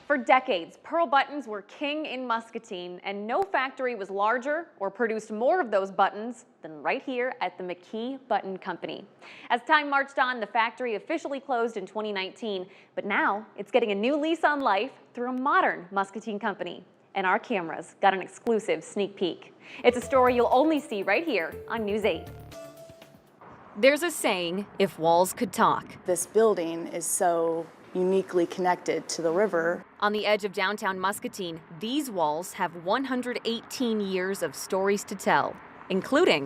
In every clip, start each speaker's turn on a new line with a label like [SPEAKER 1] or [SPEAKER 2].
[SPEAKER 1] For decades, pearl buttons were king in Muscatine, and no factory was larger or produced more of those buttons than right here at the McKee Button Company. As time marched on, the factory officially closed in 2019, but now it's getting a new lease on life through a modern Muscatine company. And our cameras got an exclusive sneak peek. It's a story you'll only see right here on News 8. There's a saying, if walls could talk.
[SPEAKER 2] This building is so uniquely connected to the river.
[SPEAKER 1] On the edge of downtown Muscatine, these walls have 118 years of stories to tell, including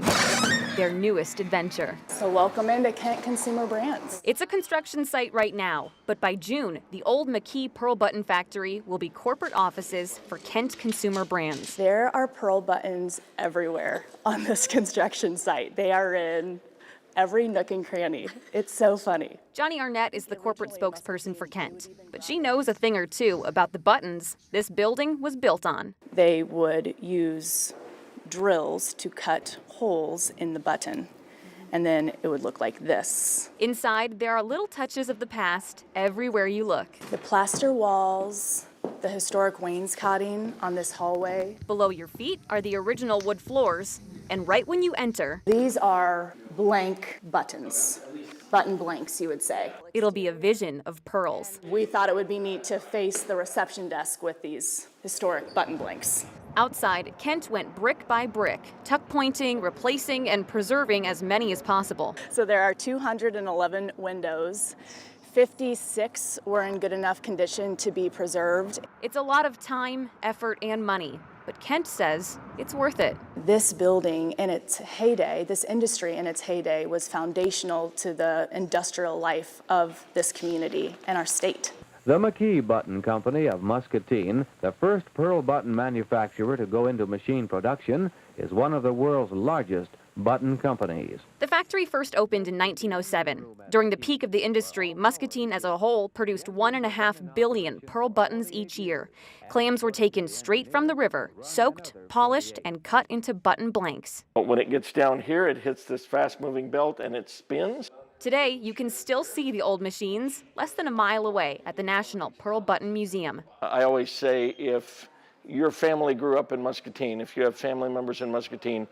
[SPEAKER 1] their newest adventure.
[SPEAKER 2] So welcome into Kent Consumer Brands.
[SPEAKER 1] It's a construction site right now, but by June, the old McKee Pearl Button Factory will be corporate offices for Kent Consumer Brands.
[SPEAKER 2] There are pearl buttons everywhere on this construction site. They are in every nook and cranny. It's so funny.
[SPEAKER 1] Johnny Arnett is the corporate spokesperson for Kent, but she knows a thing or two about the buttons this building was built on.
[SPEAKER 2] They would use drills to cut holes in the button, and then it would look like this.
[SPEAKER 1] Inside, there are little touches of the past everywhere you look.
[SPEAKER 2] The plaster walls, the historic wainscoting on this hallway.
[SPEAKER 1] Below your feet are the original wood floors, and right when you enter,
[SPEAKER 2] these are blank buttons. Button blanks, you would say.
[SPEAKER 1] It'll be a vision of pearls.
[SPEAKER 2] We thought it would be neat to face the reception desk with these historic button blanks.
[SPEAKER 1] Outside, Kent went brick by brick, tuck pointing, replacing, and preserving as many as possible.
[SPEAKER 2] So there are 211 windows. 56 were in good enough condition to be preserved.
[SPEAKER 1] It's a lot of time, effort, and money, but Kent says it's worth it.
[SPEAKER 2] This building in its heyday, this industry in its heyday, was foundational to the industrial life of this community and our state.
[SPEAKER 3] The McKee Button Company of Muscatine, the first pearl button manufacturer to go into machine production, is one of the world's largest button companies.
[SPEAKER 1] The factory first opened in 1907. During the peak of the industry, Muscatine as a whole produced 1.5 billion pearl buttons each year. Clams were taken straight from the river, soaked, polished, and cut into button blanks.
[SPEAKER 4] When it gets down here, it hits this fast-moving belt and it spins.
[SPEAKER 1] Today, you can still see the old machines less than a mile away at the National Pearl Button Museum.
[SPEAKER 4] I always say if your family grew up in Muscatine, if you have family members in Muscatine,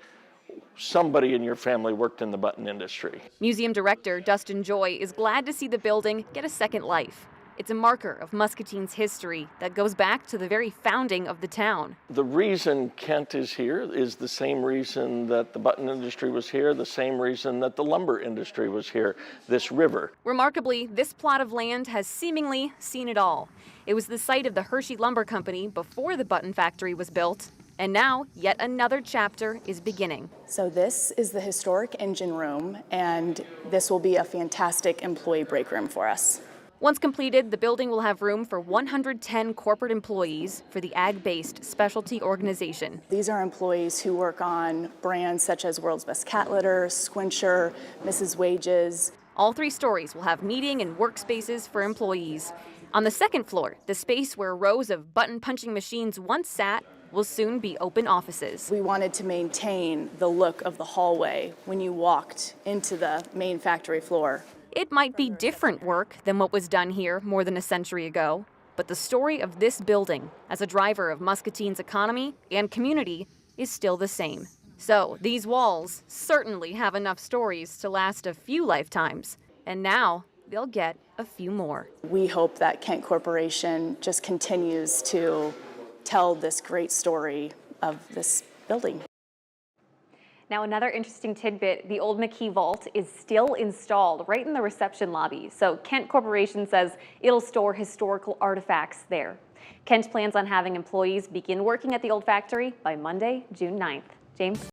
[SPEAKER 4] somebody in your family worked in the button industry.
[SPEAKER 1] Museum director Dustin Joy is glad to see the building get a second life. It's a marker of Muscatine's history that goes back to the very founding of the town.
[SPEAKER 4] The reason Kent is here is the same reason that the button industry was here, the same reason that the lumber industry was here, this river.
[SPEAKER 1] Remarkably, this plot of land has seemingly seen it all. It was the site of the Hershey Lumber Company before the button factory was built. And now, yet another chapter is beginning.
[SPEAKER 2] So this is the historic engine room, and this will be a fantastic employee break room for us.
[SPEAKER 1] Once completed, the building will have room for 110 corporate employees for the ag-based specialty organization.
[SPEAKER 2] These are employees who work on brands such as World's Best Cat Litter, Squincher, Mrs. Wages.
[SPEAKER 1] All three stories will have meeting and workspaces for employees. On the second floor, the space where rows of button punching machines once sat will soon be open offices.
[SPEAKER 2] We wanted to maintain the look of the hallway when you walked into the main factory floor.
[SPEAKER 1] It might be different work than what was done here more than a century ago, but the story of this building as a driver of Muscatine's economy and community is still the same. So these walls certainly have enough stories to last a few lifetimes, and now they'll get a few more.
[SPEAKER 2] We hope that Kent Corporation just continues to tell this great story of this building.
[SPEAKER 1] Now, another interesting tidbit, the old McKee vault is still installed right in the reception lobby. So Kent Corporation says it'll store historical artifacts there. Kent plans on having employees begin working at the old factory by Monday, June 9th. James?